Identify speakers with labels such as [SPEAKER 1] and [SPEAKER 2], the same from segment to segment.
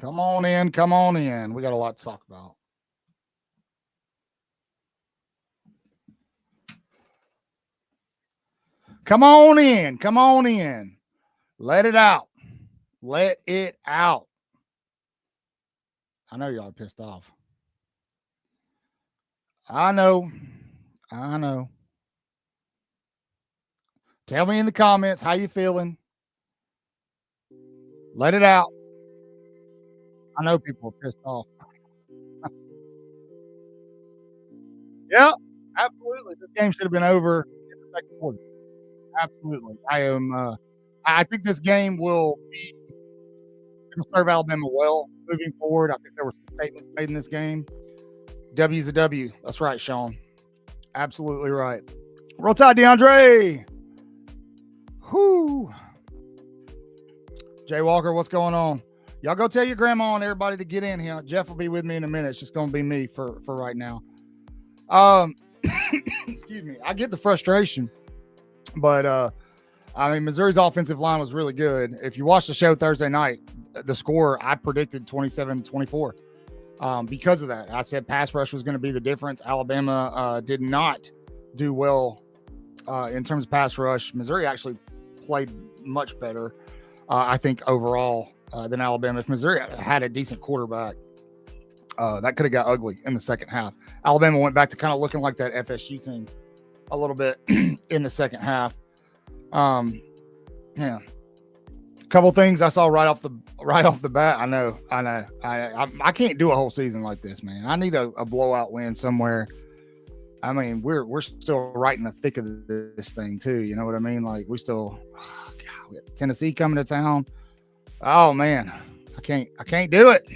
[SPEAKER 1] Come on in. Come on in. We got a lot to talk about. Come on in. Come on in. Let it out. Let it out. I know y'all are pissed off. I know. I know. Tell me in the comments how you feeling. Let it out. I know people are pissed off. Yep, absolutely. This game should have been over in the second quarter. Absolutely. I think this game will serve Alabama well moving forward. I think there were some statements made in this game. W's a W. That's right, Sean. Absolutely right. Roll Tide, DeAndre. Whoo. Jay Walker, what's going on? Y'all go tell your grandma and everybody to get in here. Jeff will be with me in a minute. It's just going to be me for right now. Excuse me. I get the frustration, but Missouri's offensive line was really good. If you watched the show Thursday night, the score, I predicted 27-24. Because of that, I said pass rush was going to be the difference. Alabama did not do well in terms of pass rush. Missouri actually played much better, I think, overall than Alabama. If Missouri had a decent quarterback, that could have got ugly in the second half. Alabama went back to kind of looking like that FSU team a little bit in the second half. Yeah. Couple things I saw right off the bat. I know. I can't do a whole season like this, man. I need a blowout win somewhere. I mean, we're still right in the thick of this thing too. You know what I mean? Like we got Tennessee coming to town. Oh man, I can't do it.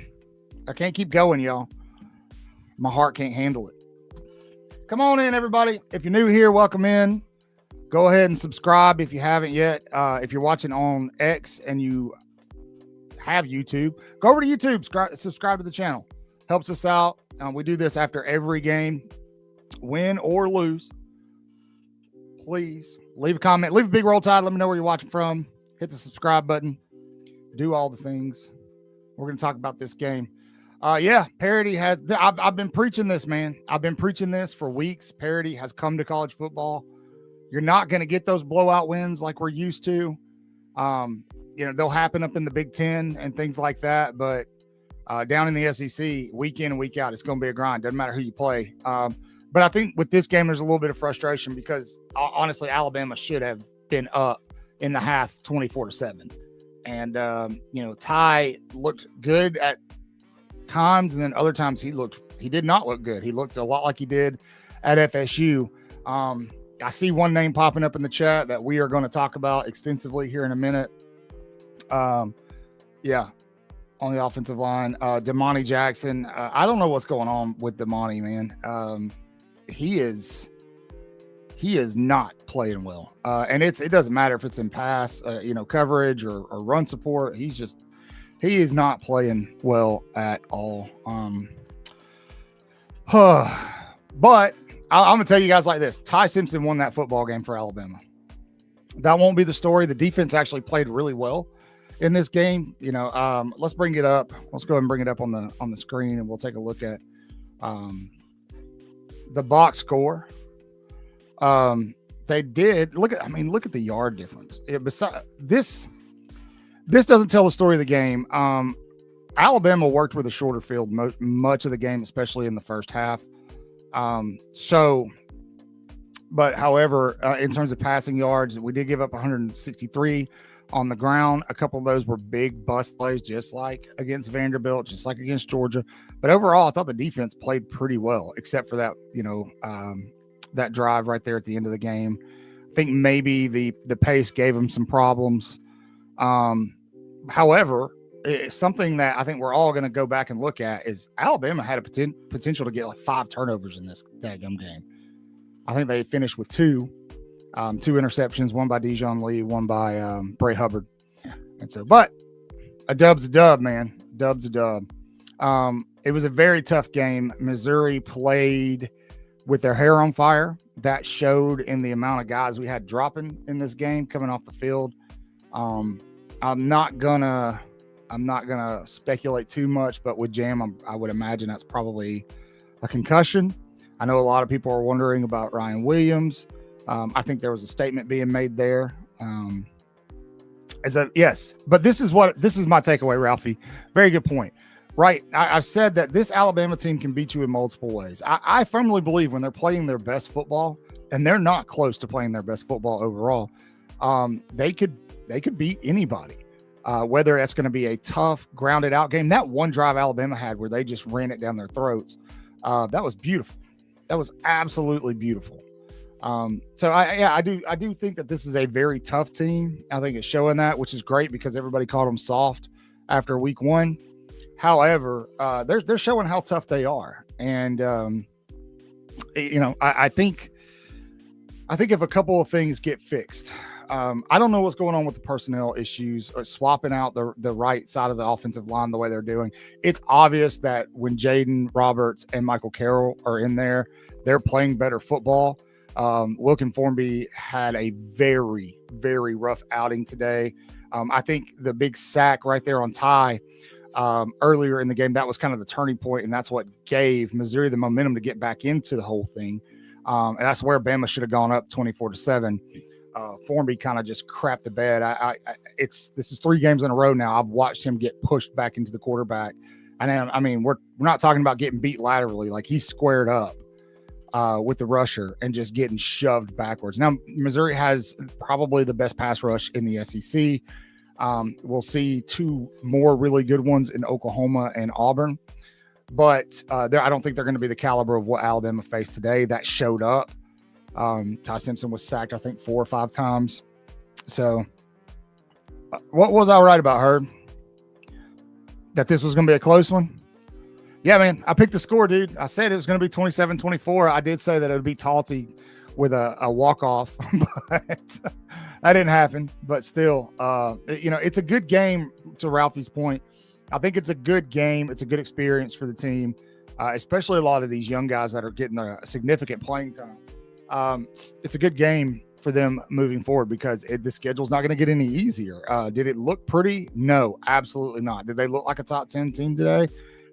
[SPEAKER 1] I can't keep going, y'all. My heart can't handle it. Come on in, everybody. If you're new here, welcome in. Go ahead and subscribe if you haven't yet. If you're watching on X and you have YouTube, go over to YouTube, subscribe to the channel. Helps us out. We do this after every game, win or lose. Please leave a comment. Leave a big Roll Tide. Let me know where you're watching from. Hit the subscribe button. Do all the things. We're going to talk about this game. Parity has. I've been preaching this, man. I've been preaching this for weeks. Parity has come to college football. You're not going to get those blowout wins like we're used to. They'll happen up in the Big Ten and things like that. But down in the SEC, week in and week out, it's going to be a grind. Doesn't matter who you play. But I think with this game, there's a little bit of frustration because honestly, Alabama should have been up in the half 24-7. And, Ty looked good at times. And then other times he did not look good. He looked a lot like he did at FSU. I see one name popping up in the chat that we are going to talk about extensively here in a minute. On the offensive line, Damani Jackson. I don't know what's going on with Damani, man. He is not playing well. And it doesn't matter if it's in pass, coverage or run support. He is not playing well at all. But I'm going to tell you guys like this. Ty Simpson won that football game for Alabama. That won't be the story. The defense actually played really well in this game. Let's bring it up. Let's go ahead and bring it up on the screen, and we'll take a look at the box score. They did look at the yard difference. This doesn't tell the story of the game. Alabama worked with a shorter field much of the game, especially in the first half. However, in terms of passing yards, we did give up 163 on the ground. A couple of those were big bust plays, just like against Vanderbilt, just like against Georgia. But overall, I thought the defense played pretty well, except for that, that drive right there at the end of the game. I think maybe the pace gave them some problems. However, it's something that I think we're all going to go back and look at is Alabama had a potential to get like 5 turnovers in this daggum game. I think they finished with 2 interceptions, one by Dijon Lee, one by Bray Hubbard. And so, but a dub's a dub, man. Dub's a dub. It was a very tough game. Missouri played with their hair on fire. That showed in the amount of guys we had dropping in this game coming off the field. I'm not gonna I'm not going to speculate too much, but with Jam, I would imagine that's probably a concussion. I know a lot of people are wondering about Ryan Williams. I think there was a statement being made there. Yes, but this is my takeaway, Ralphie. Very good point. Right. I've said that this Alabama team can beat you in multiple ways. I firmly believe when they're playing their best football, and they're not close to playing their best football overall, they could beat anybody. Whether that's going to be a tough, grounded out game. That one drive Alabama had where they just ran it down their throats. That was beautiful. That was absolutely beautiful. So I do think that this is a very tough team. I think it's showing that, which is great because everybody called them soft after week one. However, they're showing how tough they are. And, I think if a couple of things get fixed, I don't know what's going on with the personnel issues or swapping out the right side of the offensive line the way they're doing. It's obvious that when Jaden Roberts and Michael Carroll are in there, they're playing better football. Wilkin Formby had a very, very rough outing today. I think the big sack right there on Ty earlier in the game, that was kind of the turning point, and that's what gave Missouri the momentum to get back into the whole thing. And that's where Bama should have gone up 24-7. Formby kind of just crapped the bed. This is 3 games in a row now. I've watched him get pushed back into the quarterback. And I mean, we're not talking about getting beat laterally. Like, he's squared up with the rusher and just getting shoved backwards. Now, Missouri has probably the best pass rush in the SEC. We'll see 2 more really good ones in Oklahoma and Auburn. But I don't think they're going to be the caliber of what Alabama faced today. That showed up. Ty Simpson was sacked, I think, 4 or 5 times. So what was I right about, Herb? That this was going to be a close one? Yeah, man, I picked the score, dude. I said it was going to be 27-24. I did say that it would be Talty with a walk-off, but that didn't happen. But still, it's a good game, to Ralphie's point. I think it's a good game. It's a good experience for the team, especially a lot of these young guys that are getting a significant playing time. It's a good game for them moving forward because the schedule's not going to get any easier. Did it look pretty? No, absolutely not. Did they look like a top 10 team today?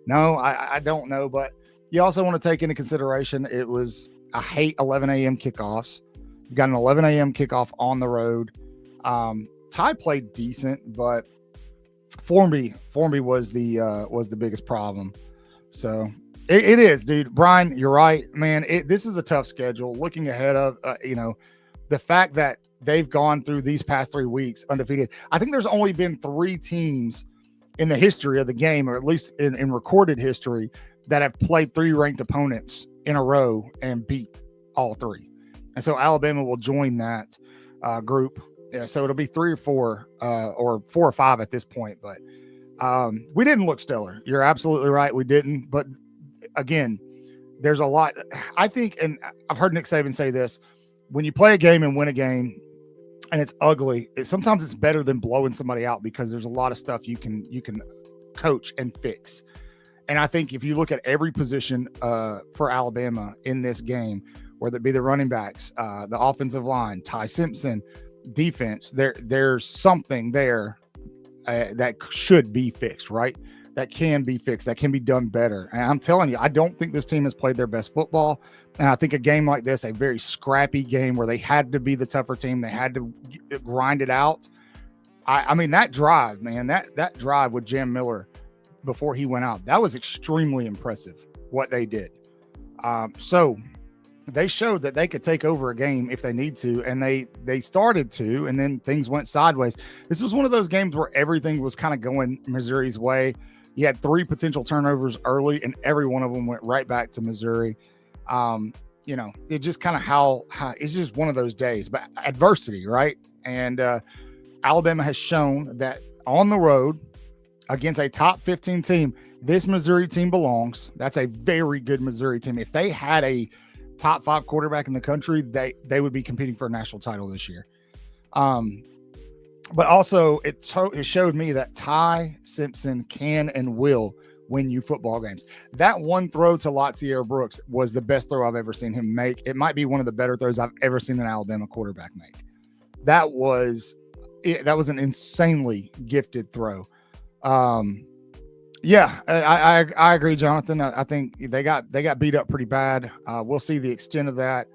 [SPEAKER 1] No, I don't know. But you also want to take into consideration I hate 11 a.m. kickoffs. You got an 11 a.m. kickoff on the road. Ty played decent, but Formby was the biggest problem. So it is, dude. Brian, you're right, man. This is a tough schedule. Looking ahead of, the fact that they've gone through these past 3 weeks undefeated. I think there's only been 3 teams in the history of the game, or at least in recorded history, that have played 3 ranked opponents in a row and beat all 3. And so Alabama will join that group. Yeah, so it'll be 3 or 4 or 4 or 5 at this point. But we didn't look stellar. You're absolutely right. We didn't. But again, there's a lot. I think, and I've heard Nick Saban say this, when you play a game and win a game and it's ugly, sometimes it's better than blowing somebody out because there's a lot of stuff you can coach and fix. And I think if you look at every position for Alabama in this game, whether it be the running backs, the offensive line, Ty Simpson, defense, there's something there that should be fixed, right? That can be fixed, that can be done better. And I'm telling you, I don't think this team has played their best football. And I think a game like this, a very scrappy game where they had to be the tougher team, they had to grind it out. I mean, that drive, man, that drive with Jam Miller before he went out, that was extremely impressive what they did. So they showed that they could take over a game if they need to, and they started to, and then things went sideways. This was one of those games where everything was kind of going Missouri's way. You had 3 potential turnovers early, and every one of them went right back to Missouri. It just kind of how it's just one of those days, but adversity, right? And Alabama has shown that on the road against a top 15 team, this Missouri team belongs. That's a very good Missouri team. If they had a top 5 quarterback in the country, they would be competing for a national title this year. But also it showed me that Ty Simpson can and will win you football games. That one throw to Latsier Brooks was the best throw I've ever seen him make. It might be one of the better throws I've ever seen an Alabama quarterback make. That was an insanely gifted throw. Yeah, I agree, Jonathan. I think they got beat up pretty bad. We'll see the extent of that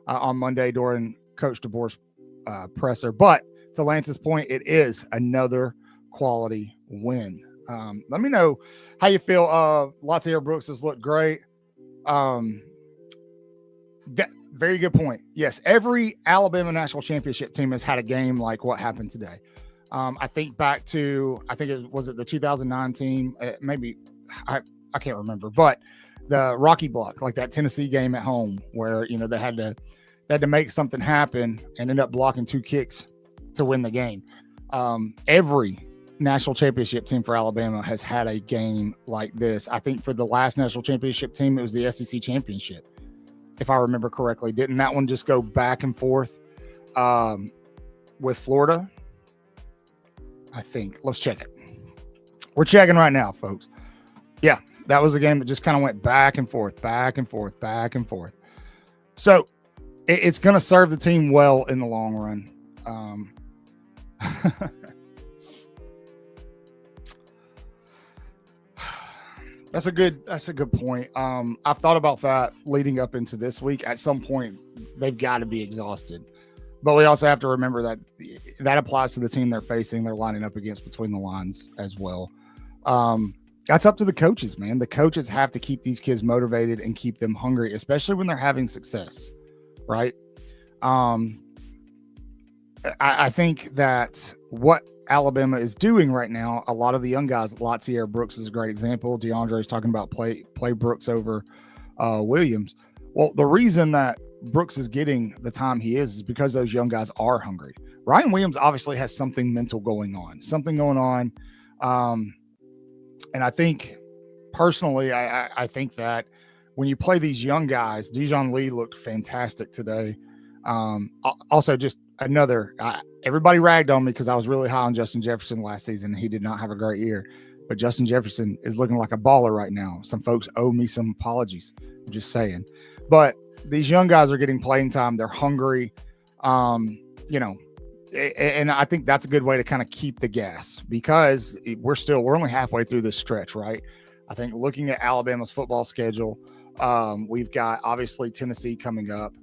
[SPEAKER 1] on Monday during Coach DeBoer's presser. But to Lance's point, it is another quality win. Let me know how you feel. Latair Brooks has looked great. Very good point. Yes, every Alabama national championship team has had a game like what happened today. I think back to, was it the 2009 team? Maybe I can't remember, but the Rocky Block, like that Tennessee game at home where, they had to make something happen and end up blocking 2 kicks to win the game. Every national championship team for Alabama has had a game like this. I think for the last national championship team, it was the SEC championship, if I remember correctly. Didn't that one just go back and forth with Florida? I think. Let's check it. We're checking right now, folks. Yeah, that was a game that just kind of went back and forth, back and forth, back and forth. So it's going to serve the team well in the long run. That's a good point. I've thought about that leading up into this week. At some point, they've got to be exhausted. But we also have to remember that applies to the team they're facing, they're lining up against between the lines as well. That's up to the coaches, man. The coaches have to keep these kids motivated and keep them hungry, especially when they're having success, right? I think that what Alabama is doing right now, a lot of the young guys, Latair Brooks is a great example. DeAndre is talking about play Brooks over Williams. Well, the reason that Brooks is getting the time he is because those young guys are hungry. Ryan Williams obviously has something mental going on. And I think personally, I think that when you play these young guys, Dijon Lee looked fantastic today. Also, just another, everybody ragged on me because I was really high on Justin Jefferson last season. He did not have a great year, but Justin Jefferson is looking like a baller right now. Some folks owe me some apologies. I'm just saying. But these young guys are getting playing time. They're hungry, and I think that's a good way to kind of keep the gas because we're only halfway through this stretch, right? I think looking at Alabama's football schedule, we've got obviously Tennessee coming up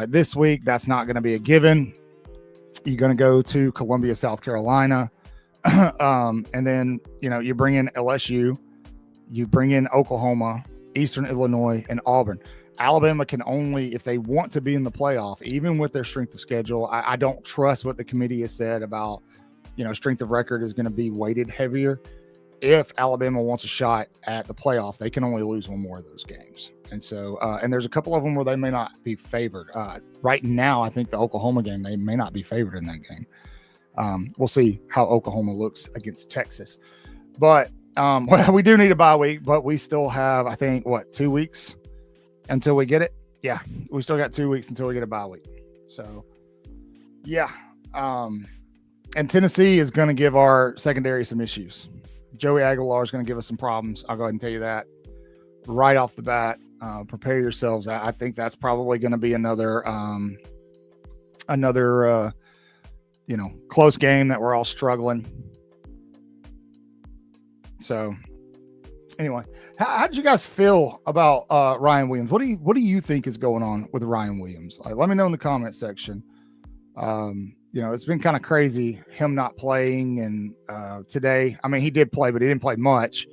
[SPEAKER 1] this week. That's not going to be a given. You're going to go to Columbia, South Carolina, and then you bring in LSU, you bring in Oklahoma, Eastern Illinois, and Auburn. Alabama can only, if they want to be in the playoff, even with their strength of schedule, I don't trust what the committee has said about, strength of record is going to be weighted heavier. If Alabama wants a shot at the playoff, they can only lose one more of those games. And so, and there's a couple of them where they may not be favored. Right now, I think the Oklahoma game, they may not be favored in that game. We'll see how Oklahoma looks against Texas. But we do need a bye week, but we still have, I think, 2 weeks until we get it. Yeah, we still got 2 weeks until we get a bye week. So, yeah. And Tennessee is going to give our secondary some issues. Joey Aguilar is going to give us some problems. I'll go ahead and tell you that right off the bat. Prepare yourselves. I think that's probably going to be another close game that we're all struggling. So, anyway, how did you guys feel about Ryan Williams? What do you think is going on with Ryan Williams? Let me know in the comment section. It's been kind of crazy him not playing, and today, he did play, but he didn't play much.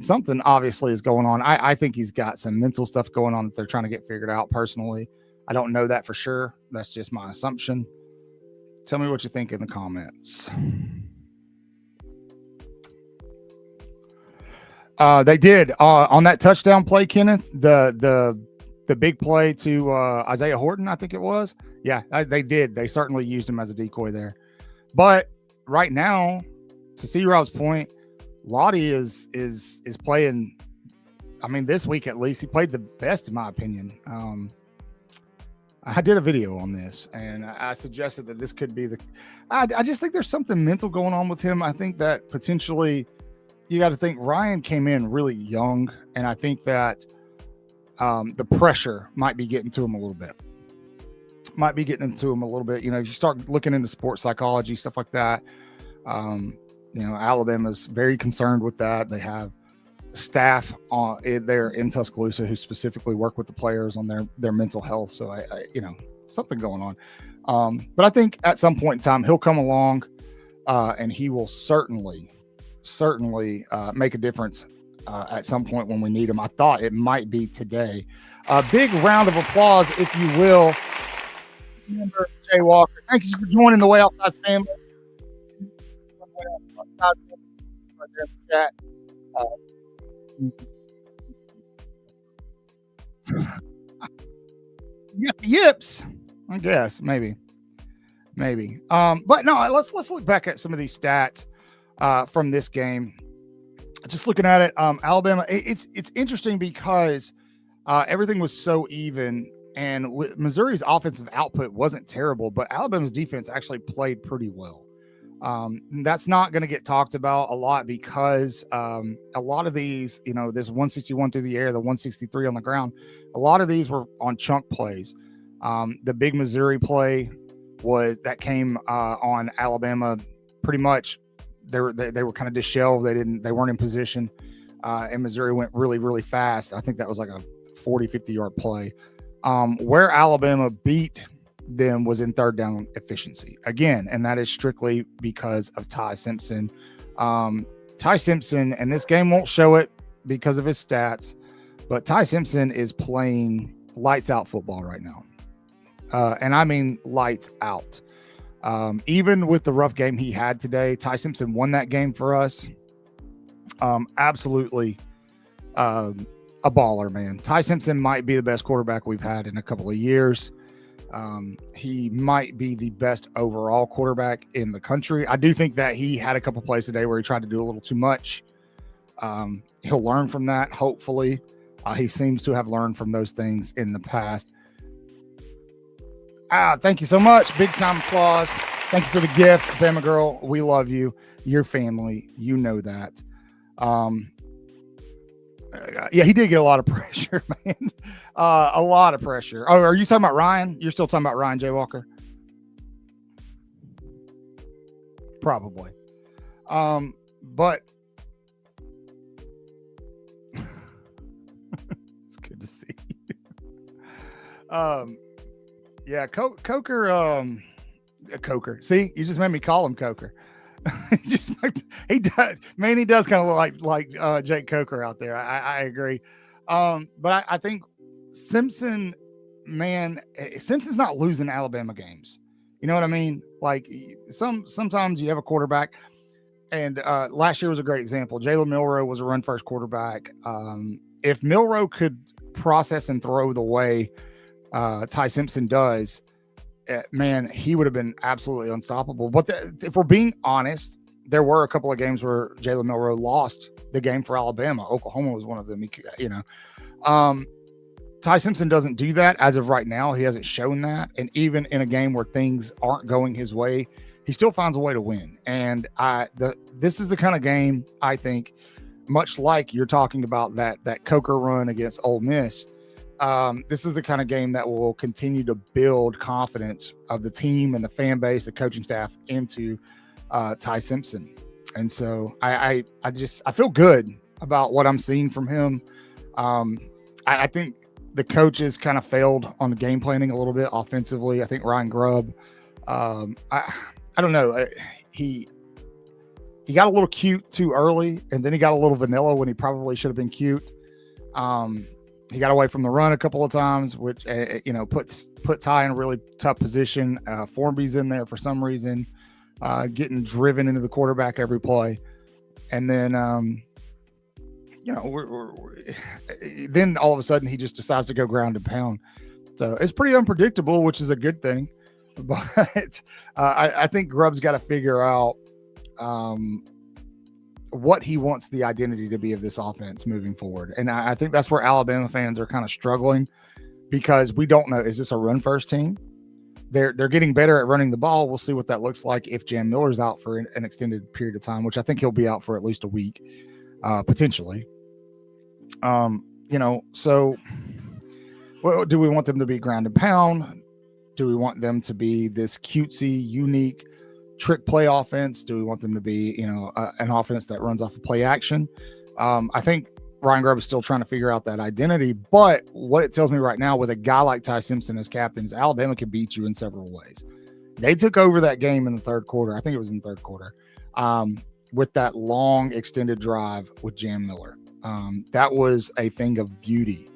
[SPEAKER 1] Something obviously is going on. I think he's got some mental stuff going on that they're trying to get figured out personally. I don't know that for sure. That's just my assumption. Tell me what you think in the comments. They did on that touchdown play, Kenneth, the big play to Isaiah Horton, I think it was. Yeah, they did. They certainly used him as a decoy there. But right now, to see Rob's point, Lottie is playing. This week at least, he played the best in my opinion. I did a video on this, and I suggested that this could be I just think there's something mental going on with him. I think that potentially you got to think Ryan came in really young, and I think that the pressure might be getting to him a little bit. If you start looking into sports psychology, stuff like that, Alabama's very concerned with that. They have staff there in Tuscaloosa who specifically work with the players on their mental health. So something going on. But I think at some point in time he'll come along and he will certainly make a difference at some point when we need him. I thought it might be today. A big round of applause, if you will. Remember Jay Walker. Thank you for joining the Waaaay Offsides family. Right there in the chat. Yips, I guess maybe. But no, let's look back at some of these stats from this game. Just looking at it, Alabama. It's interesting because everything was so even, and Missouri's offensive output wasn't terrible, but Alabama's defense actually played pretty well. That's not going to get talked about a lot because a lot of these, this 161 through the air, the 163 on the ground, a lot of these were on chunk plays. The big Missouri play came on Alabama. Pretty much, they were kind of disheveled. They weren't in position, and Missouri went really, really fast. I think that was like a 40, 50-yard play. Where Alabama beat them was in third down efficiency again, and that is strictly because of Ty Simpson. Ty Simpson, and this game won't show it because of his stats, but Ty Simpson is playing lights out football right now. And I mean lights out. Even with the rough game he had today, Ty Simpson won that game for us. Absolutely a baller, man. Ty Simpson might be the best quarterback we've had in a couple of years. He might be the best overall quarterback in the country. I do think that he had a couple plays today where he tried to do a little too much. He'll learn from that, hopefully. He seems to have learned from those things in the past. Thank you so much. Big time applause. Thank you for the gift, Bama girl. We love you. Your family, you know that. Yeah, he did get a lot of pressure, man. A lot of pressure. Oh, are you talking about Ryan? You're still talking about Ryan J. Walker? Probably. But it's good to see you. Yeah, Coker. Coker. See, you just made me call him Coker. He does, man. He does kind of look like Jake Coker out there. I agree. But I think Simpson, man, Simpson's not losing Alabama games. You know what I mean? Like sometimes you have a quarterback, and last year was a great example. Jalen Milroe was a run first quarterback. If Milroe could process and throw the way Ty Simpson does, man, he would have been absolutely unstoppable. But if we're being honest, there were a couple of games where Jalen Milroe lost the game for Alabama. Oklahoma was one of them. Ty Simpson doesn't do that as of right now. He hasn't shown that. And even in a game where things aren't going his way, he still finds a way to win. And this is the kind of game, I think, much like you're talking about that Coker run against Ole Miss. This is the kind of game that will continue to build confidence of the team and the fan base, the coaching staff into Ty Simpson. And so I feel good about what I'm seeing from him. I think the coaches kind of failed on the game planning a little bit offensively. I think Ryan Grubb, I don't know. He got a little cute too early, and then he got a little vanilla when he probably should have been cute. He got away from the run a couple of times, which, put Ty in a really tough position. Formby's in there for some reason, getting driven into the quarterback every play. And then, then all of a sudden he just decides to go ground and pound. So it's pretty unpredictable, which is a good thing. But I think Grubb's got to figure out what he wants the identity to be of this offense moving forward. And I think that's where Alabama fans are kind of struggling, because we don't know, is this a run first team? They're getting better at running the ball. We'll see what that looks like if Jam Miller's out for an extended period of time, which I think he'll be out for at least a week, potentially. So well, do we want them to be ground and pound? Do we want them to be this cutesy, unique trick play offense? Do we want them to be, an offense that runs off of play action? I think Ryan Grubb is still trying to figure out that identity, but what it tells me right now with a guy like Ty Simpson as captain is Alabama can beat you in several ways. They took over that game in the third quarter. I think it was in the third quarter, with that long extended drive with Jam Miller. That was a thing of beauty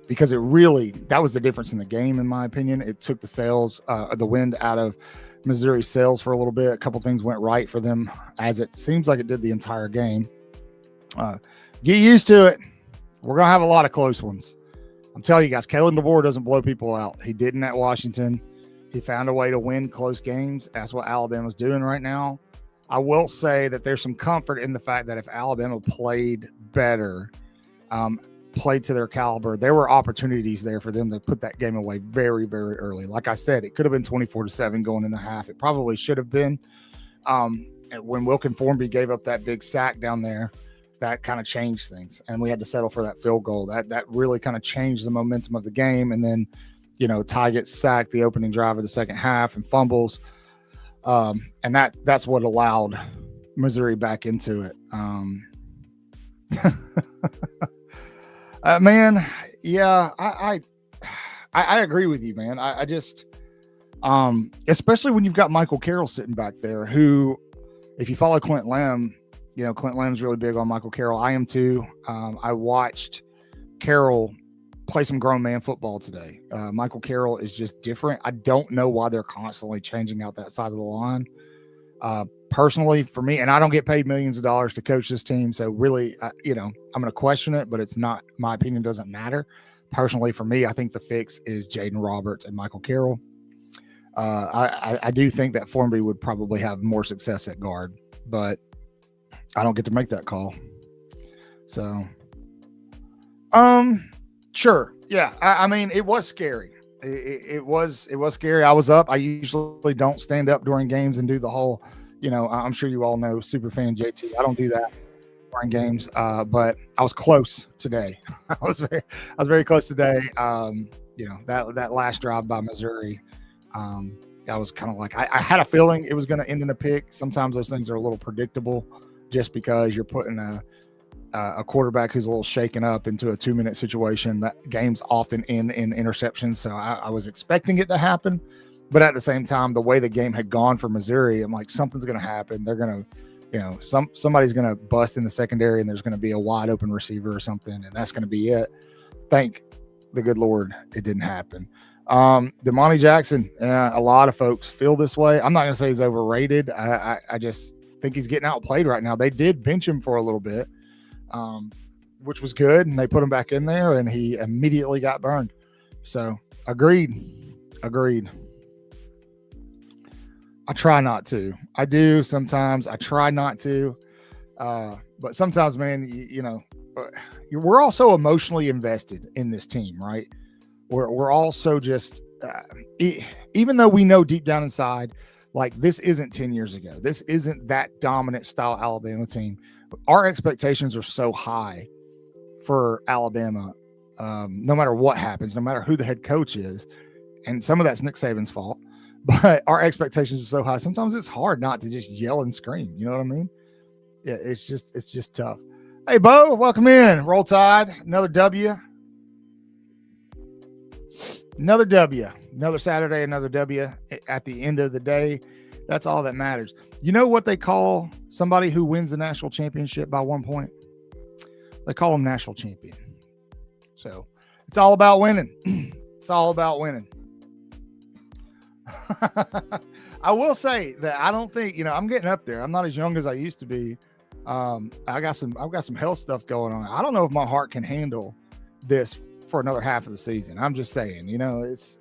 [SPEAKER 1] because that was the difference in the game, in my opinion. It took the wind out of Missouri's sails for a little bit. A couple things went right for them, as it seems like it did the entire game. Get used to it. We're going to have a lot of close ones. I'm telling you guys, Kalen DeBoer doesn't blow people out. He didn't at Washington. He found a way to win close games. That's what Alabama's doing right now. I will say that there's some comfort in the fact that if Alabama played better, played to their caliber, there were opportunities there for them to put that game away very, very early. Like I said, it could have been 24-7 going in the half. It probably should have been. When Wilkin Formby gave up that big sack down there, that kind of changed things, and we had to settle for that field goal. That really kind of changed the momentum of the game. And then, Ty gets sacked the opening drive of the second half and fumbles, and that's what allowed Missouri back into it. Man, yeah, I agree with you, man. I just, especially when you've got Michael Carroll sitting back there, who, if you follow Clint Lamb, Clint Lamb's really big on Michael Carroll. I am too. I watched Carroll play some grown man football today. Michael Carroll is just different. I don't know why they're constantly changing out that side of the line. Personally, for me, and I don't get paid millions of dollars to coach this team, so really, I'm going to question it, but it's not, my opinion doesn't matter. Personally, for me, I think the fix is Jaden Roberts and Michael Carroll. I do think that Formby would probably have more success at guard, but I don't get to make that call. So, sure. Yeah. I mean, it was scary. It was scary. I was up. I usually don't stand up during games and do the whole, I'm sure you all know Superfan JT. I don't do that during games. But I was close today. I was very close today. That last drive by Missouri, I was kind of like, I had a feeling it was going to end in a pick. Sometimes those things are a little predictable, just because you're putting a quarterback who's a little shaken up into a 2-minute situation. That games often end in interceptions. So I was expecting it to happen, but at the same time, the way the game had gone for Missouri, I'm like, something's going to happen. They're going to, somebody's going to bust in the secondary, and there's going to be a wide open receiver or something, and that's going to be it. Thank the good Lord it didn't happen. Damani Jackson, a lot of folks feel this way. I'm not going to say he's overrated. I just think he's getting outplayed right now. They did bench him for a little bit, which was good, and they put him back in there, and he immediately got burned. So agreed. I try not to. I do sometimes. I try not to, but sometimes, man, we're also emotionally invested in this team, right? We're also just, even though we know deep down inside, like, this isn't 10 years ago. This isn't that dominant style Alabama team. Our expectations are so high for Alabama, no matter what happens, no matter who the head coach is. And some of that's Nick Saban's fault, but our expectations are so high. Sometimes it's hard not to just yell and scream. You know what I mean? Yeah, it's just tough. Hey, Bo, welcome in. Roll Tide, another W. Another Saturday, another W. At the end of the day, that's all that matters. You know what they call somebody who wins the national championship by 1 point? They call them national champion. So it's all about winning. It's all about winning. I will say that I don't think, I'm getting up there. I'm not as young as I used to be. I've got some health stuff going on. I don't know if my heart can handle this for another half of the season. I'm just saying, it's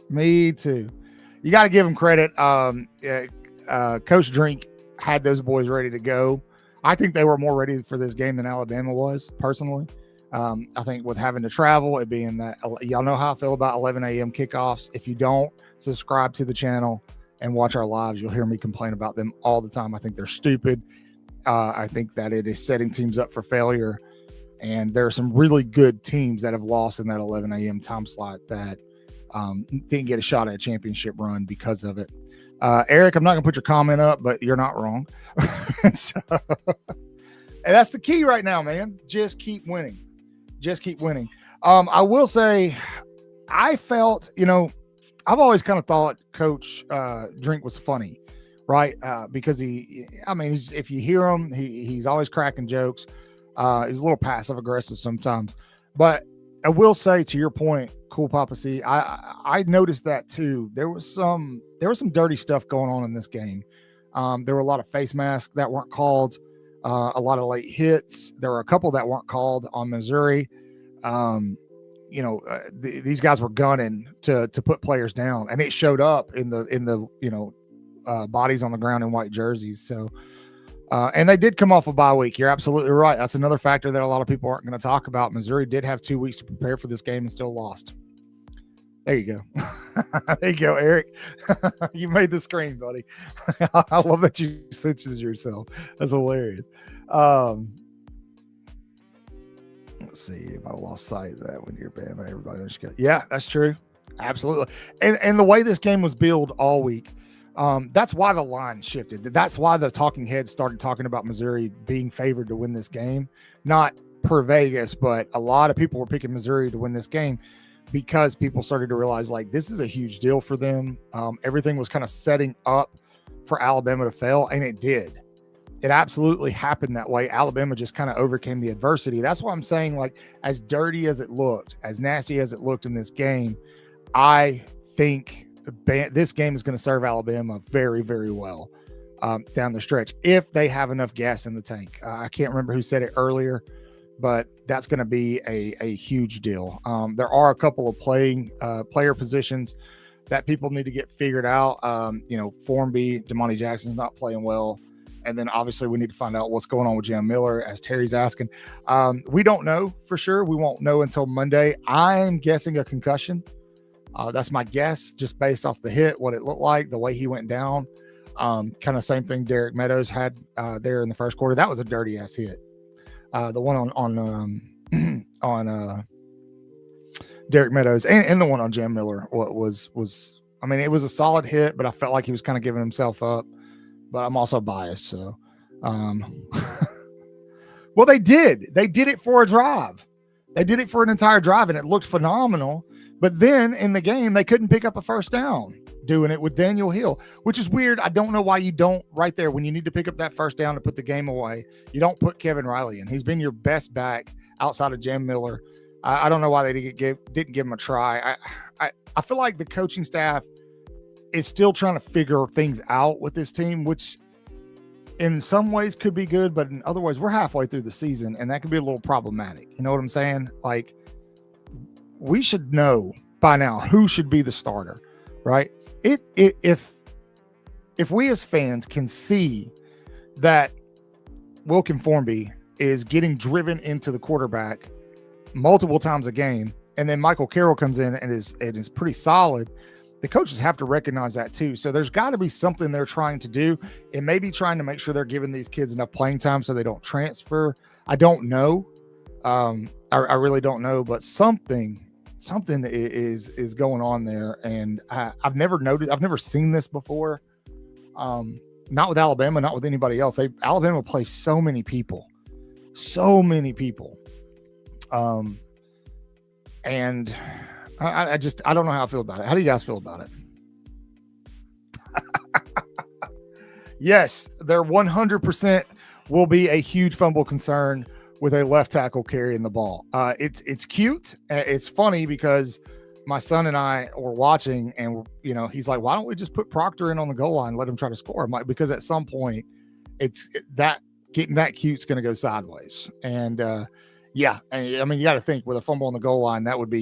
[SPEAKER 1] me too. You got to give them credit. Coach Drink had those boys ready to go. I think they were more ready for this game than Alabama was, personally. I think with having to travel, it being that, y'all know how I feel about 11 a.m. kickoffs. If you don't subscribe to the channel and watch our lives, you'll hear me complain about them all the time. I think they're stupid. I think that it is setting teams up for failure. And there are some really good teams that have lost in that 11 a.m. time slot that didn't get a shot at a championship run because of it. Eric, I'm not going to put your comment up, but you're not wrong. So, and that's the key right now, man. Just keep winning. Just keep winning. I will say, I felt, I've always kind of thought Coach Drink was funny, right? Because if you hear him, he's always cracking jokes. He's a little passive aggressive sometimes, but I will say, to your point, Cool Papa C, I noticed that too. There was some dirty stuff going on in this game. There were a lot of face masks that weren't called, a lot of late hits. There were a couple that weren't called on Missouri. These guys were gunning to put players down, and it showed up in the bodies on the ground in white jerseys. So, and they did come off a bye week. You're absolutely right. That's another factor that a lot of people aren't going to talk about. Missouri did have 2 weeks to prepare for this game and still lost. There you go. There you go, Eric. You made the screen, buddy. I love that you censored yourself. That's hilarious. Let's see. You might have lost sight of that when you're Bama. Everybody understands. Yeah, that's true. Absolutely. And the way this game was billed all week, that's why the line shifted. That's why the talking heads started talking about Missouri being favored to win this game. Not per Vegas, but a lot of people were picking Missouri to win this game because people started to realize, like, this is a huge deal for them. Everything was kind of setting up for Alabama to fail, and it did. It absolutely happened that way. Alabama just kind of overcame the adversity. That's why I'm saying, like, as dirty as it looked, as nasty as it looked in this game, I think this game is going to serve Alabama very, very well down the stretch if they have enough gas in the tank. I can't remember who said it earlier, but that's going to be a huge deal. There are a couple of player positions that people need to get figured out. Formby, Damani Jackson's not playing well. And then obviously we need to find out what's going on with Jam Miller, as Terry's asking. We don't know for sure. We won't know until Monday. I'm guessing a concussion. That's my guess, just based off the hit, what it looked like, the way he went down. Kind of same thing Derek Meadows had there in the first quarter. That was a dirty ass hit. The one on Derek Meadows and the one on Jam Miller was it was a solid hit, but I felt like he was kind of giving himself up. But I'm also biased, so well, they did it for a drive. They did it for an entire drive, and it looked phenomenal. But then in the game, they couldn't pick up a first down doing it with Daniel Hill, which is weird. I don't know why you don't, right there, when you need to pick up that first down to put the game away, you don't put Kevin Riley in. He's been your best back outside of Jam Miller. I don't know why they didn't give him a try. I feel like the coaching staff is still trying to figure things out with this team, which in some ways could be good, but in other ways, we're halfway through the season, and that could be a little problematic. You know what I'm saying? Like, we should know by now who should be the starter, right? If we as fans can see that Wilkin Formby is getting driven into the quarterback multiple times a game, and then Michael Carroll comes in and is pretty solid, the coaches have to recognize that too. So there's got to be something they're trying to do. It may be trying to make sure they're giving these kids enough playing time so they don't transfer. I don't know. I really don't know, but something is going on there. And I've never seen this before. Not with Alabama, not with anybody else. Alabama plays so many people. And I don't know how I feel about it. How do you guys feel about it? Yes, there 100% will be a huge fumble concern with a left tackle carrying the ball. It's cute. It's funny because my son and I were watching, and he's like, "Why don't we just put Proctor in on the goal line and let him try to score?" I'm like, because at some point, getting that cute's going to go sideways. And yeah, I mean, you got to think, with a fumble on the goal line, that would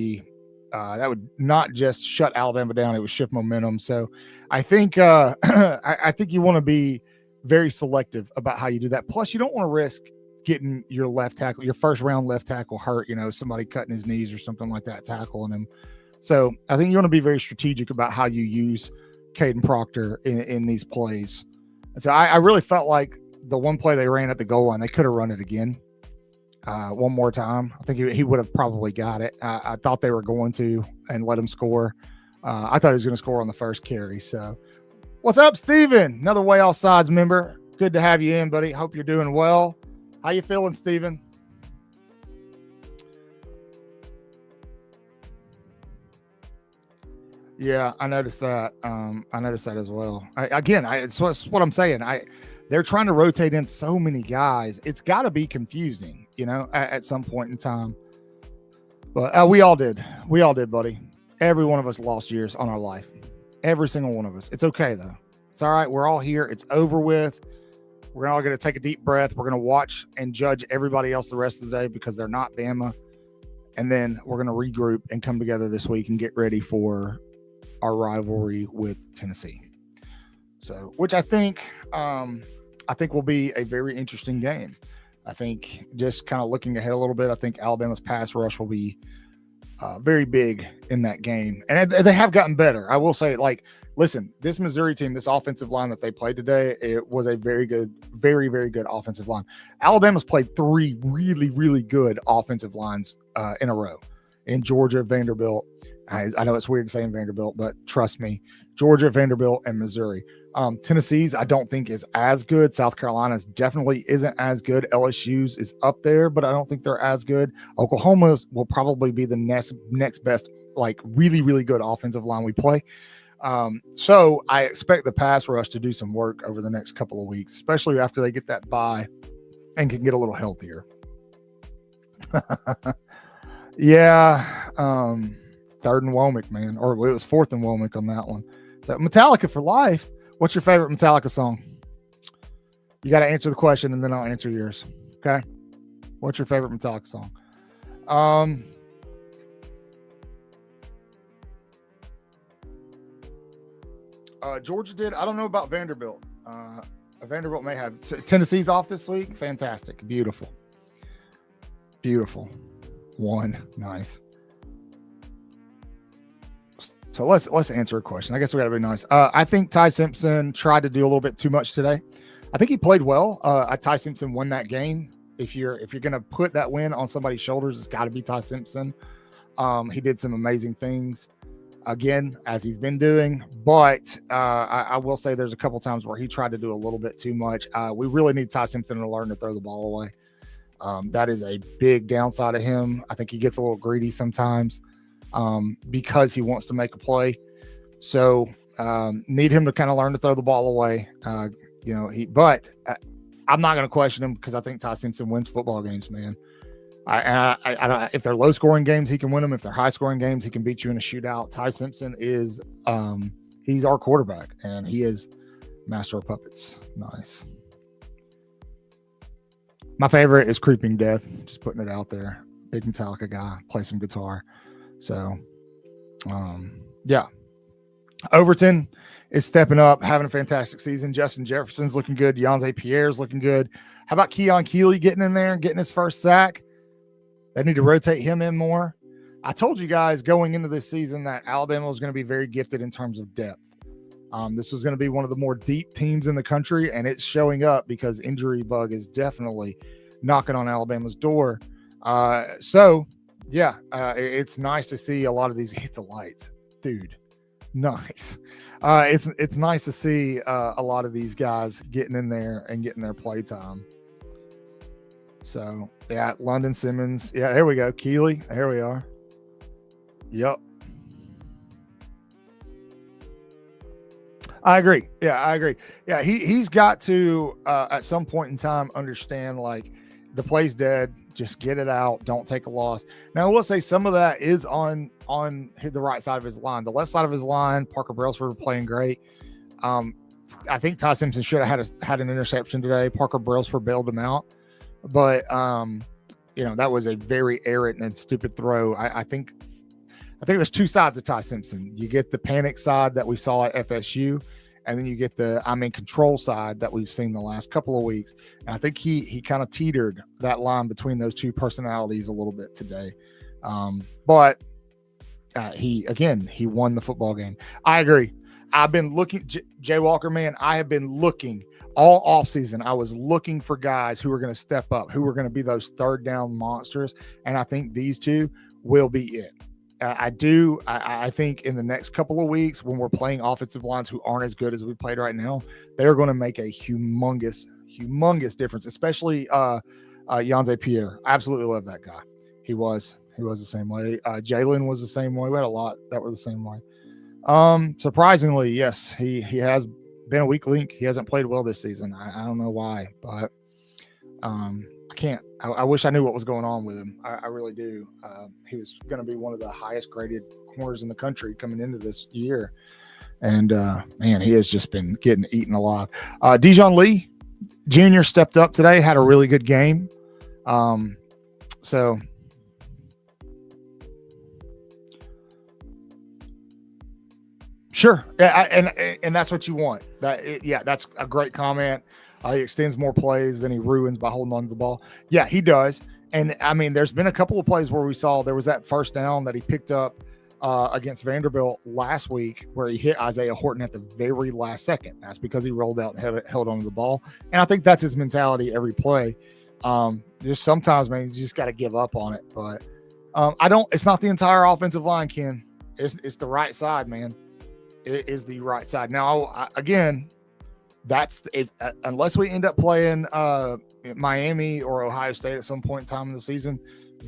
[SPEAKER 1] not just shut Alabama down; it would shift momentum. So, I think I think you want to be very selective about how you do that. Plus, you don't want to risk getting your first round left tackle hurt. Somebody cutting his knees or something like that, tackling him. So, I think you want to be very strategic about how you use Caden Proctor in these plays. And so, I really felt like the one play they ran at the goal line, they could have run it again. One more time. I think he would have probably got it. I thought they were going to and let him score. I thought he was going to score on the first carry. So what's up, Steven? Another Waaaay Offsides member. Good to have you in, buddy. Hope you're doing well. How you feeling, Steven? Yeah, I noticed that. I noticed that as well. It's what I'm saying. They're trying to rotate in so many guys. It's got to be confusing, at some point in time. But we all did. We all did, buddy. Every one of us lost years on our life. Every single one of us. It's okay, though. It's all right. We're all here. It's over with. We're all going to take a deep breath. We're going to watch and judge everybody else the rest of the day because they're not Bama. And then we're going to regroup and come together this week and get ready for our rivalry with Tennessee. So, which I think will be a very interesting game. I think just kind of looking ahead a little bit, I think Alabama's pass rush will be very big in that game. And they have gotten better. I will say, listen, this Missouri team, this offensive line that they played today, it was a very good, very, very good offensive line. Alabama's played 3 really, really good offensive lines in a row. In Georgia, Vanderbilt. I know it's weird saying Vanderbilt, but trust me, Georgia, Vanderbilt, and Missouri. Tennessee's I don't think is as good. South Carolina's definitely isn't as good. LSU's is up there, but I don't think they're as good. Oklahoma's will probably be the next best, really, really good offensive line we play. So I expect the pass rush to do some work over the next couple of weeks, especially after they get that bye and can get a little healthier. Yeah. 3rd and Womack, man. Or it was 4th and Womack on that one. So Metallica for life. What's your favorite Metallica song? You got to answer the question and then I'll answer yours. Okay. What's your favorite Metallica song? Georgia did. I don't know about Vanderbilt. Vanderbilt may have. Tennessee's off this week. Fantastic. Beautiful. 1. Nice. So let's answer a question. I guess we got to be nice. I think Ty Simpson tried to do a little bit too much today. I think he played well. Ty Simpson won that game. If you're going to put that win on somebody's shoulders, it's got to be Ty Simpson. He did some amazing things again, as he's been doing. But I will say there's a couple times where he tried to do a little bit too much. We really need Ty Simpson to learn to throw the ball away. That is a big downside of him. I think he gets a little greedy sometimes. Because he wants to make a play. So need him to kind of learn to throw the ball away. I'm not going to question him because I think Ty Simpson wins football games, man. I if they're low scoring games, he can win them. If they're high scoring games, he can beat you in a shootout. Ty Simpson is he's our quarterback and he is master of puppets. Nice. My favorite is Creeping Death. Just putting it out there. Big Metallica guy, play some guitar. So, yeah. Overton is stepping up, having a fantastic season. Justin Jefferson's looking good. Deontay Pierre's looking good. How about Keon Keeley getting in there and getting his first sack? They need to rotate him in more. I told you guys going into this season that Alabama was going to be very gifted in terms of depth. This was going to be one of the more deep teams in the country, and it's showing up because injury bug is definitely knocking on Alabama's door. Yeah, it's nice to see a lot of these hit the lights, dude. Nice. It's nice to see a lot of these guys getting in there and getting their play time. So yeah, London Simmons. Yeah, there we go. Keeley. There we are. Yep. I agree. Yeah, he's got to at some point in time understand the play's dead. Just get it out. Don't take a loss. Now, I will say some of that is on the right side of his line. The left side of his line, Parker Brailsford playing great. I think Ty Simpson should have had an interception today. Parker Brailsford bailed him out. But, that was a very errant and stupid throw. I think there's 2 sides of Ty Simpson. You get the panic side that we saw at FSU, and then you get the control side that we've seen the last couple of weeks. And I think he kind of teetered that line between those 2 personalities a little bit today. But he won the football game. I agree. I've been looking, Jay Walker, man, I have been looking all offseason. I was looking for guys who were going to step up, who were going to be those 3rd down monsters. And I think these 2 will be it. I think in the next couple of weeks when we're playing offensive lines who aren't as good as we played right now, they're going to make a humongous difference, especially Yanze Pierre. I absolutely love that guy. He was the same way. Jalen was the same way. We had a lot that were the same way. Surprisingly, yes, he has been a weak link. He hasn't played well this season. I don't know why, but I can't. I wish I knew what was going on with him. I really do. He was going to be one of the highest graded corners in the country coming into this year. And, man, he has just been getting eaten alive. Dijon Lee Jr. stepped up today, had a really good game. So sure. Yeah, and that's what you want. That's a great comment. He extends more plays than he ruins by holding on to the ball. Yeah, he does. And I mean, there's been a couple of plays where we saw there was that first down that he picked up against Vanderbilt last week where he hit Isaiah Horton at the very last second. That's because he rolled out and held onto the ball. And I think that's his mentality every play. Just sometimes, man, you just got to give up on it. But it's not the entire offensive line, Ken. It's the right side, man. It is the right side. Now, again, unless we end up playing Miami or Ohio State at some point in time in the season,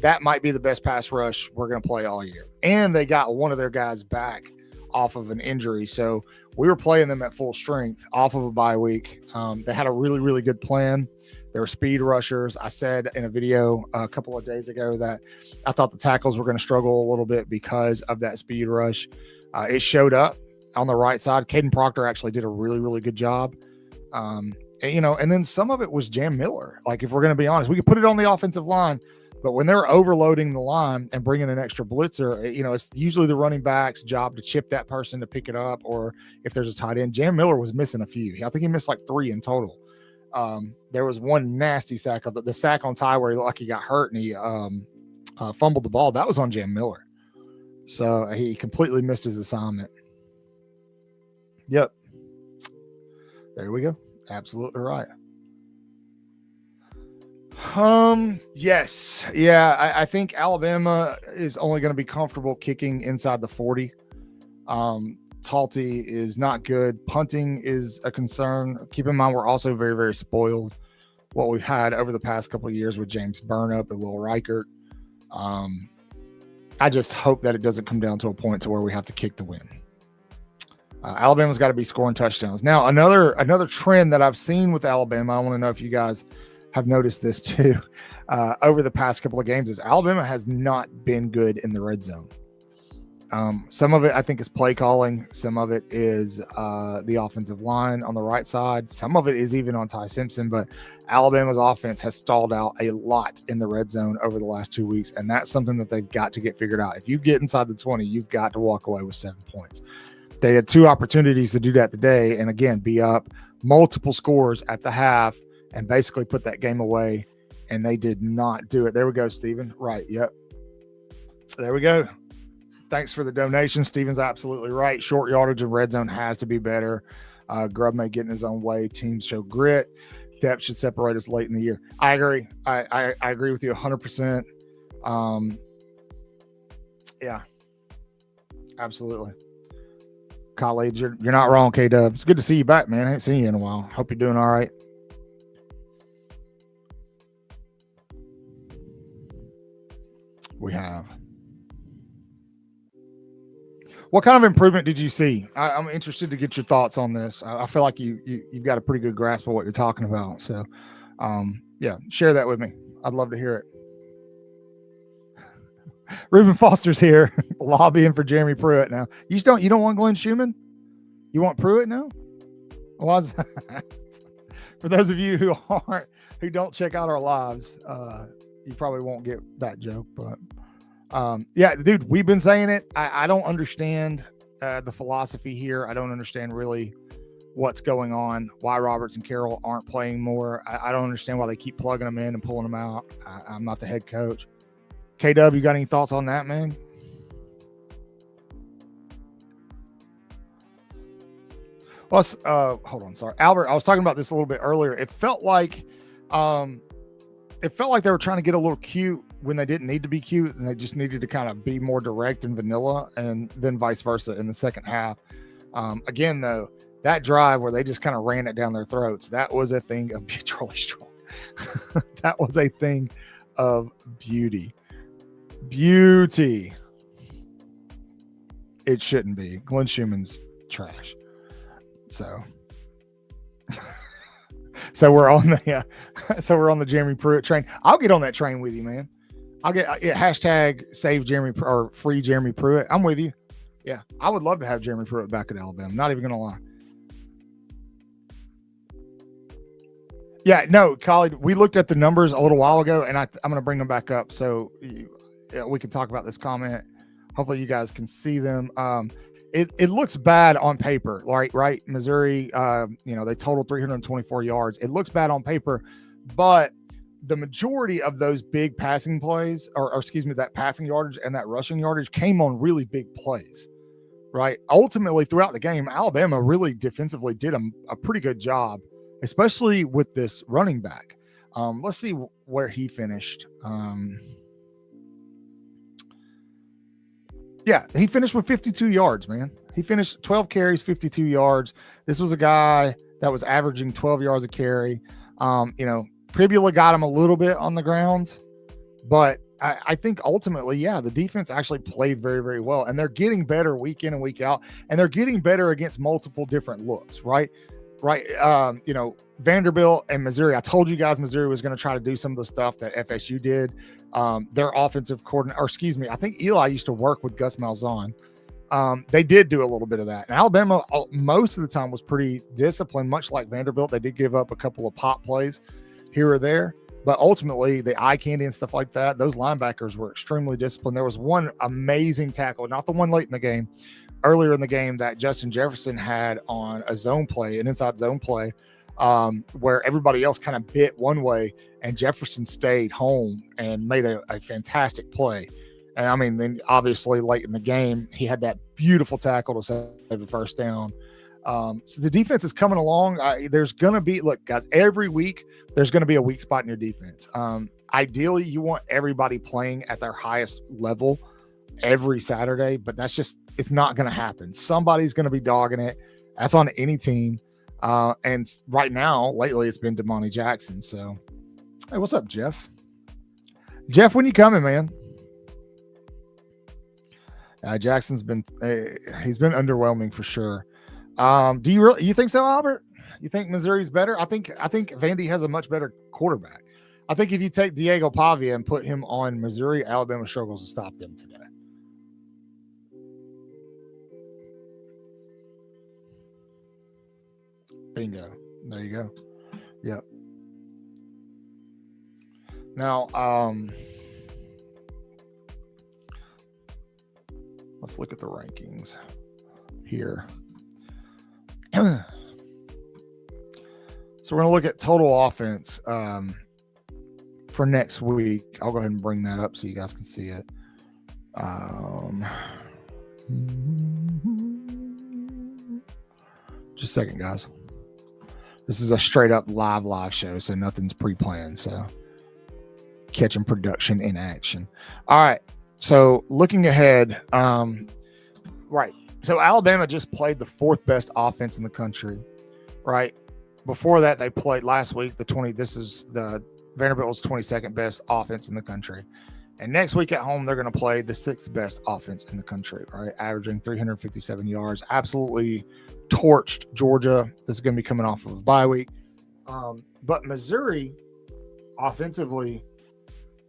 [SPEAKER 1] that might be the best pass rush we're going to play all year. And they got one of their guys back off of an injury. So we were playing them at full strength off of a bye week. They had a really, really good plan. They were speed rushers. I said in a video a couple of days ago that I thought the tackles were going to struggle a little bit because of that speed rush. It showed up on the right side. Caden Proctor actually did a really, really good job. And then some of it was Jam Miller. Like, if we're going to be honest, we could put it on the offensive line, but when they're overloading the line and bringing an extra blitzer, it's usually the running back's job to chip that person to pick it up. Or if there's a tight end, Jam Miller was missing a few. I think he missed like 3 in total. There was one nasty sack of the sack on Ty where he looked like he got hurt and he fumbled the ball. That was on Jam Miller. So he completely missed his assignment. Yep. There we go. Absolutely right. Yes. Yeah. I think Alabama is only going to be comfortable kicking inside the 40. Talty is not good. Punting is a concern. Keep in mind, we're also very, very spoiled what we've had over the past couple of years with James Burnup and Will Reichert. I just hope that it doesn't come down to a point to where we have to kick to win. Alabama's got to be scoring touchdowns. Now, another trend that I've seen with Alabama, I want to know if you guys have noticed this too, over the past couple of games, is Alabama has not been good in the red zone. Some of it, I think, is play calling. Some of it is the offensive line on the right side. Some of it is even on Ty Simpson. But Alabama's offense has stalled out a lot in the red zone over the last 2 weeks, and that's something that they've got to get figured out. If you get inside the 20, you've got to walk away with 7 points. They had 2 opportunities to do that today, and again, be up multiple scores at the half and basically put that game away, and they did not do it. There we go, Steven. Right, yep. There we go. Thanks for the donation. Steven's absolutely right. Short yardage and red zone has to be better. Grub may get in his own way. Teams show grit. Depth should separate us late in the year. I agree. I agree with you 100%. Yeah, absolutely. College, you're not wrong, K-Dub. It's good to see you back, man. I haven't seen you in a while. Hope you're doing all right. We have. What kind of improvement did you see? I'm interested to get your thoughts on this. I feel like you've got a pretty good grasp of what you're talking about. So, yeah, share that with me. I'd love to hear it. Reuben Foster's here, lobbying for Jeremy Pruitt now. You don't want Glenn Schumann? You want Pruitt now? Why is that? For those of you who don't check out our lives, you probably won't get that joke, but yeah, dude, we've been saying it. I don't understand the philosophy here. I don't understand really what's going on, why Roberts and Carroll aren't playing more. I don't understand why they keep plugging them in and pulling them out. I'm not the head coach. KW, you got any thoughts on that, man? Well, hold on. Sorry, Albert, I was talking about this a little bit earlier. It felt like they were trying to get a little cute when they didn't need to be cute and they just needed to kind of be more direct and vanilla, and then vice versa in the second half. Again, though, that drive where they just kind of ran it down their throats, that was a thing of Charlie Strong. That was a thing of beauty. It shouldn't be. Glenn Schumann's trash. So we're on the Jeremy Pruitt train. I'll get on that train with you, man. I'll get hashtag save Jeremy or free Jeremy Pruitt. I'm with you. Yeah, I would love to have Jeremy Pruitt back at Alabama. Not even gonna lie. Yeah, no, Khalid, we looked at the numbers a little while ago, and I'm going to bring them back up so we can talk about this comment. Hopefully you guys can see them. It looks bad on paper, right? Missouri, they totaled 324 yards. It looks bad on paper, but the majority of those big passing plays, or excuse me, that passing yardage and that rushing yardage came on really big plays, right? Ultimately, throughout the game, Alabama really defensively did a pretty good job, especially with this running back. Let's see where he finished. Yeah, he finished with 52 yards, man. He finished 12 carries, 52 yards. This was a guy that was averaging 12 yards a carry. Pribula got him a little bit on the ground, but I think ultimately, yeah, the defense actually played very, very well, and they're getting better week in and week out, and they're getting better against multiple different looks, right? Vanderbilt and Missouri. I told you guys Missouri was going to try to do some of the stuff that FSU did. Their offensive coordinator, or excuse me, I think Eli used to work with Gus Malzahn. They did do a little bit of that. And Alabama, most of the time, was pretty disciplined, much like Vanderbilt. They did give up a couple of pop plays here or there, but ultimately the eye candy and stuff like that, those linebackers were extremely disciplined. There was one amazing tackle, not the one late in the game, earlier in the game, that Justin Jefferson had on a zone play, an inside zone play, where everybody else kind of bit one way and Jefferson stayed home and made a fantastic play. And I mean, then obviously late in the game, he had that beautiful tackle to save the first down. So the defense is coming along. There's going to be, look, guys, every week there's going to be a weak spot in your defense. Ideally, you want everybody playing at their highest level every Saturday, but it's not going to happen. Somebody's going to be dogging it. That's on any team. And right now, lately, it's been Damani Jackson. So, hey, what's up, Jeff? Jeff, when you coming, man? Jackson's he's been underwhelming for sure. Do you think so, Albert? You think Missouri's better? I think Vandy has a much better quarterback. I think if you take Diego Pavia and put him on Missouri, Alabama struggles to stop them today. Bingo. There you go. Yep. Now, let's look at the rankings here. So we're going to look at total offense for next week. I'll go ahead and bring that up so you guys can see it. Just a second, guys. This is a straight up live show, so nothing's pre-planned. So catching production in action. All right. So looking ahead, right. So Alabama just played the fourth best offense in the country, right? Before that, they played last week, this is the Vanderbilt's 22nd best offense in the country. And next week at home, they're going to play the sixth best offense in the country, right? Averaging 357 yards. Absolutely torched Georgia. This is going to be coming off of a bye week. But Missouri, offensively,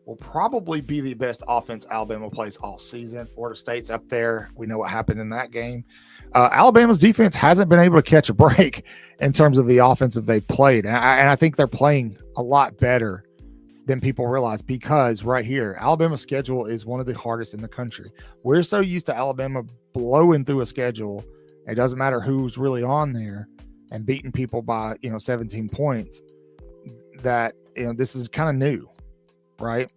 [SPEAKER 1] will probably be the best offense Alabama plays all season. Florida State's up there. We know what happened in that game. Alabama's defense hasn't been able to catch a break in terms of the offensive they've played. And I think they're playing a lot better than people realize, because right here, Alabama's schedule is one of the hardest in the country. We're so used to Alabama blowing through a schedule. It doesn't matter who's really on there and beating people by, 17 points, that, this is kind of new, right?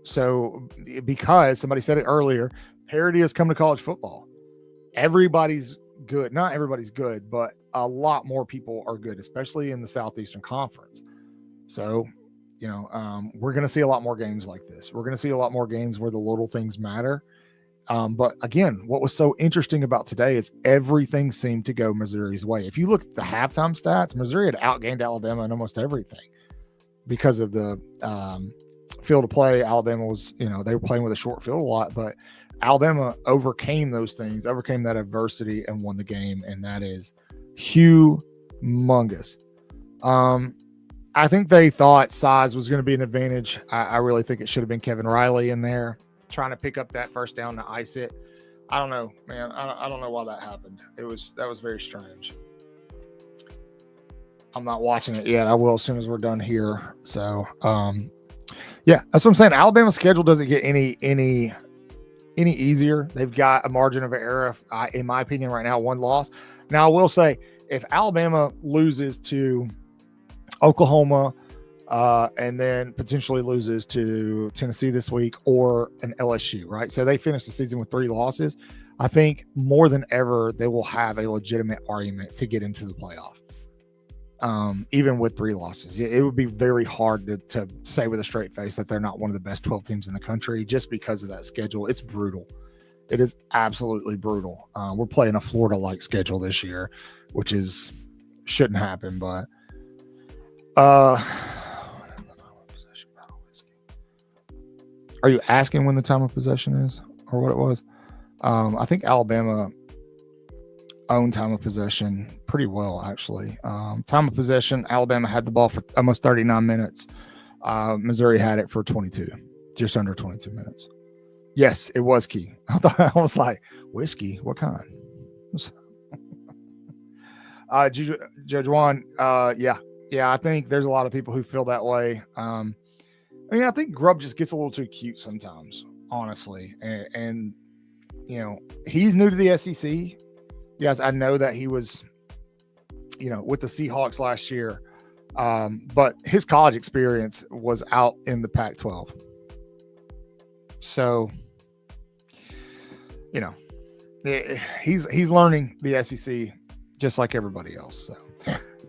[SPEAKER 1] So because somebody said it earlier, parity has come to college football. Everybody's good. Not everybody's good, but a lot more people are good, especially in the Southeastern Conference. So We're going to see a lot more games like this. We're going to see a lot more games where the little things matter. But again, what was so interesting about today is everything seemed to go Missouri's way. If you look at the halftime stats, Missouri had outgained Alabama in almost everything because of the field of play. Alabama was, they were playing with a short field a lot, but Alabama overcame those things, overcame that adversity, and won the game, and that is humongous. I think they thought size was going to be an advantage. I really think it should have been Kevin Riley in there trying to pick up that first down to ice it. I don't know, man. I don't know why that happened. That was very strange. I'm not watching it yet. I will as soon as we're done here. So, yeah, that's what I'm saying. Alabama's schedule doesn't get any easier. They've got a margin of error, in my opinion, right now, one loss. Now, I will say, if Alabama loses to Oklahoma, and then potentially loses to Tennessee this week or an LSU, right? So they finish the season with 3 losses. I think more than ever, they will have a legitimate argument to get into the playoff. Even with 3 losses, it would be very hard to say with a straight face that they're not one of the best 12 teams in the country just because of that schedule. It's brutal. It is absolutely brutal. We're playing a Florida-like schedule this year, which shouldn't happen, but are you asking when the time of possession is or what it was? I think Alabama owned time of possession pretty well, actually. Time of possession, Alabama had the ball for almost 39 minutes. Missouri had it for 22, just under 22 minutes. Yes, it was key. I was like, whiskey? What kind? Judge Juan, yeah, I think there's a lot of people who feel that way. I think Grubb just gets a little too cute sometimes, honestly. And he's new to the SEC. Yes, I know that he was, with the Seahawks last year. But his college experience was out in the Pac-12. So, he's learning the SEC just like everybody else. So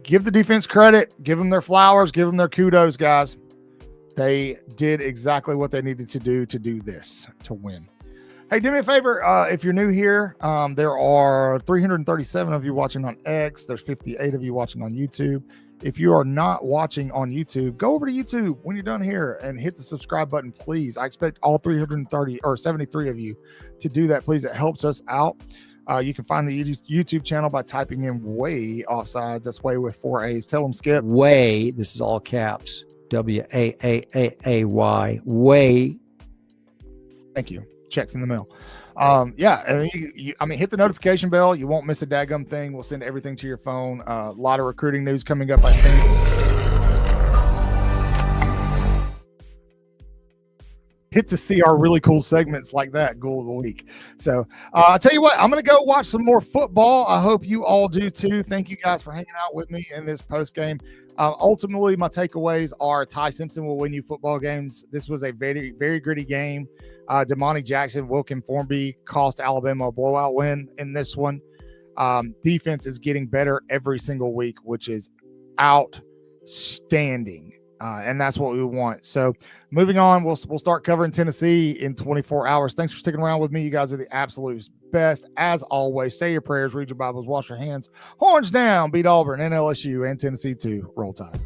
[SPEAKER 1] give the defense credit, give them their flowers, give them their kudos, guys. They did exactly what they needed to do this, to win. Hey, do me a favor. If you're new here, there are 337 of you watching on X. There's 58 of you watching on YouTube. If you are not watching on YouTube, go over to YouTube when you're done here and hit the subscribe button, please. I expect all 330 or 73 of you to do that, please. It helps us out. You can find the YouTube channel by typing in Waaaay Offsides. That's Way with 4 A's. Tell them, Skip.
[SPEAKER 2] Waaaay, this is all caps. Waaaay. Waaaay.
[SPEAKER 1] Thank you. Checks in the mail. Yeah, and hit the notification bell. You won't miss a daggum thing. We'll send everything to your phone. A lot of recruiting news coming up, I think. Hit to see our really cool segments like that, Goal of the Week. So I'll tell you what, I'm going to go watch some more football. I hope you all do too. Thank you guys for hanging out with me in this post game. Ultimately, my takeaways are Ty Simpson will win you football games. This was a very, very gritty game. Damani Jackson, Wilkin Formby cost Alabama a blowout win in this one. Defense is getting better every single week, which is outstanding. And that's what we want. So moving on, we'll start covering Tennessee in 24 hours. Thanks for sticking around with me. You guys are the absolute best. As always, say your prayers, read your Bibles, wash your hands, horns down, beat Auburn and LSU and Tennessee too. Roll Tide.